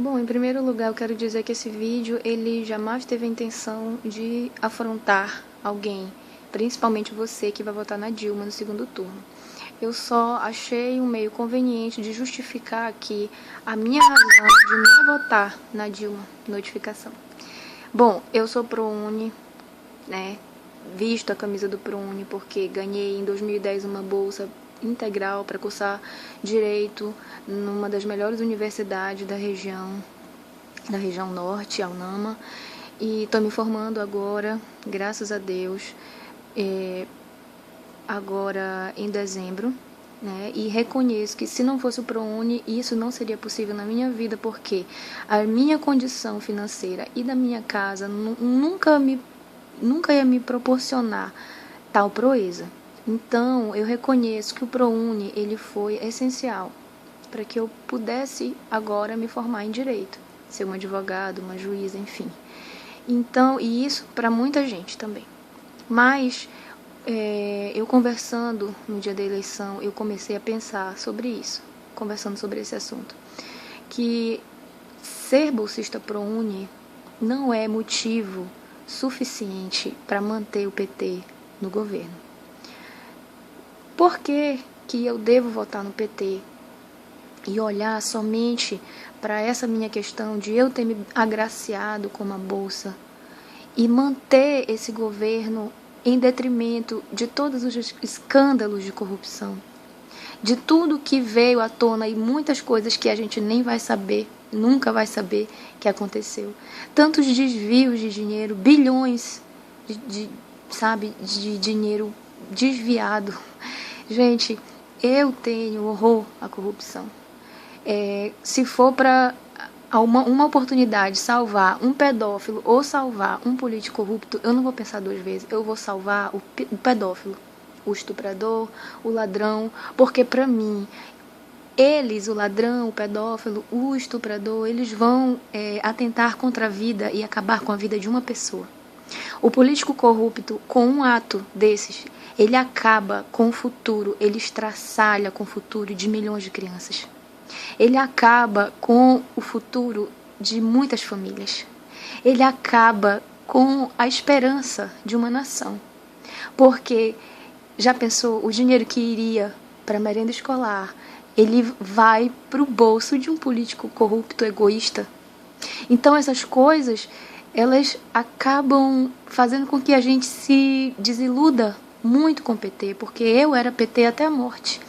Bom, em primeiro lugar, eu quero dizer que esse vídeo, ele jamais teve a intenção de afrontar alguém, principalmente você que vai votar na Dilma no segundo turno. Eu só achei um meio conveniente de justificar aqui a minha razão de não votar na Dilma, notificação. Bom, eu sou ProUni, né? Visto a camisa do ProUni porque ganhei em 2010 uma bolsa integral para cursar Direito numa das melhores universidades da região norte, a UNAMA, e estou me formando agora, graças a Deus, agora em dezembro, né? E reconheço que se não fosse o ProUni, isso não seria possível na minha vida, porque a minha condição financeira e da minha casa nunca ia me proporcionar tal proeza. Então, eu reconheço que o ProUni, ele foi essencial para que eu pudesse agora me formar em Direito, ser uma advogada, uma juíza, enfim. Então, e isso para muita gente também. Mas, eu conversando no dia da eleição, eu comecei a pensar sobre isso, conversando sobre esse assunto, que ser bolsista ProUni não é motivo suficiente para manter o PT no governo. Por que eu devo votar no PT e olhar somente para essa minha questão de eu ter me agraciado com uma bolsa e manter esse governo em detrimento de todos os escândalos de corrupção, de tudo que veio à tona e muitas coisas que a gente nem vai saber, nunca vai saber que aconteceu. Tantos desvios de dinheiro, bilhões de dinheiro desviado. Gente, eu tenho horror à corrupção. Se for para uma oportunidade salvar um pedófilo ou salvar um político corrupto, eu não vou pensar duas vezes. Eu vou salvar o pedófilo, o estuprador, o ladrão, porque para mim, eles, o ladrão, o pedófilo, o estuprador, eles vão atentar contra a vida e acabar com a vida de uma pessoa. O político corrupto, com um ato desses, ele acaba com o futuro, ele estraçalha com o futuro de milhões de crianças. Ele acaba com o futuro de muitas famílias. Ele acaba com a esperança de uma nação. Porque, já pensou, o dinheiro que iria para a merenda escolar, ele vai para o bolso de um político corrupto, egoísta. Então essas coisas, elas acabam fazendo com que a gente se desiluda muito com o PT, porque eu era PT até a morte.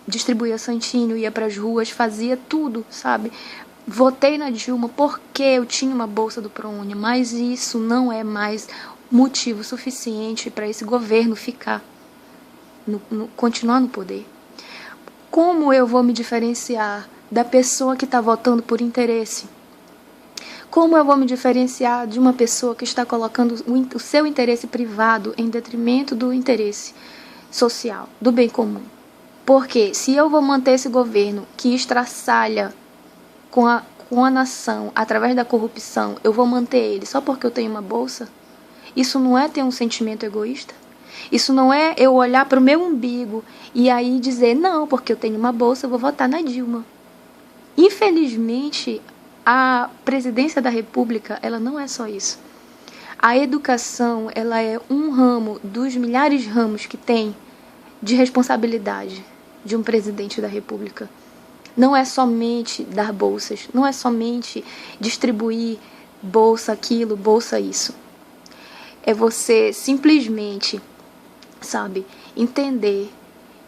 Distribuía santinho, ia para as ruas, fazia tudo, sabe? Votei na Dilma porque eu tinha uma bolsa do ProUni, mas isso não é mais motivo suficiente para esse governo ficar, continuar no poder. Como eu vou me diferenciar da pessoa que está votando por interesse? Como eu vou me diferenciar de uma pessoa que está colocando o seu interesse privado em detrimento do interesse social, do bem comum? Porque se eu vou manter esse governo que estraçalha com a nação através da corrupção, eu vou manter ele só porque eu tenho uma bolsa? Isso não é ter um sentimento egoísta? Isso não é eu olhar para o meu umbigo e aí dizer, não, porque eu tenho uma bolsa, eu vou votar na Dilma. Infelizmente, a presidência da República, ela não é só isso. A educação, ela é um ramo dos milhares de ramos que tem de responsabilidade de um presidente da República. Não é somente dar bolsas, não é somente distribuir bolsa aquilo, bolsa isso. É você simplesmente, sabe, entender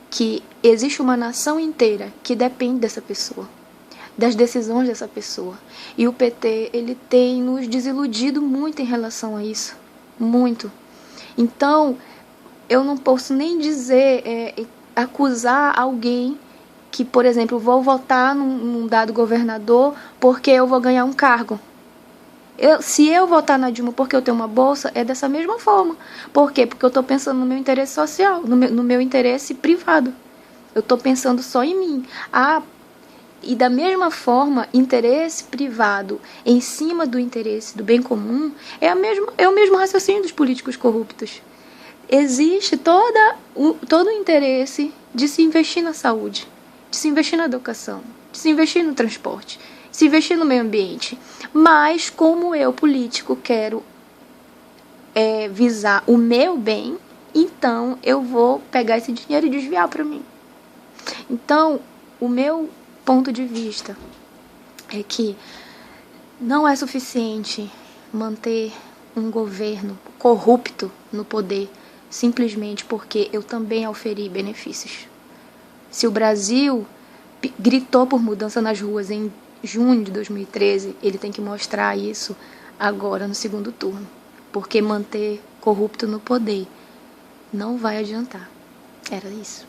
que existe uma nação inteira que depende dessa pessoa, das decisões dessa pessoa. E o PT, ele tem nos desiludido muito em relação a isso. Muito. Então, eu não posso nem dizer, acusar alguém que, por exemplo, vou votar num dado governador porque eu vou ganhar um cargo. Se eu votar na Dilma porque eu tenho uma bolsa, é dessa mesma forma. Por quê? Porque eu estou pensando no meu interesse social, no meu interesse privado. Eu estou pensando só em mim. E da mesma forma, interesse privado em cima do interesse do bem comum é o mesmo raciocínio dos políticos corruptos. Existe todo o interesse de se investir na saúde, de se investir na educação, de se investir no transporte. se investir no meio ambiente. Mas como eu, político, quero visar o meu bem, então eu vou pegar esse dinheiro e desviar para mim. Então, o meu ponto de vista é que não é suficiente manter um governo corrupto no poder simplesmente porque eu também auferi benefícios. Se o Brasil gritou por mudança nas ruas em junho de 2013, ele tem que mostrar isso agora no segundo turno, porque manter corrupto no poder não vai adiantar. Era isso.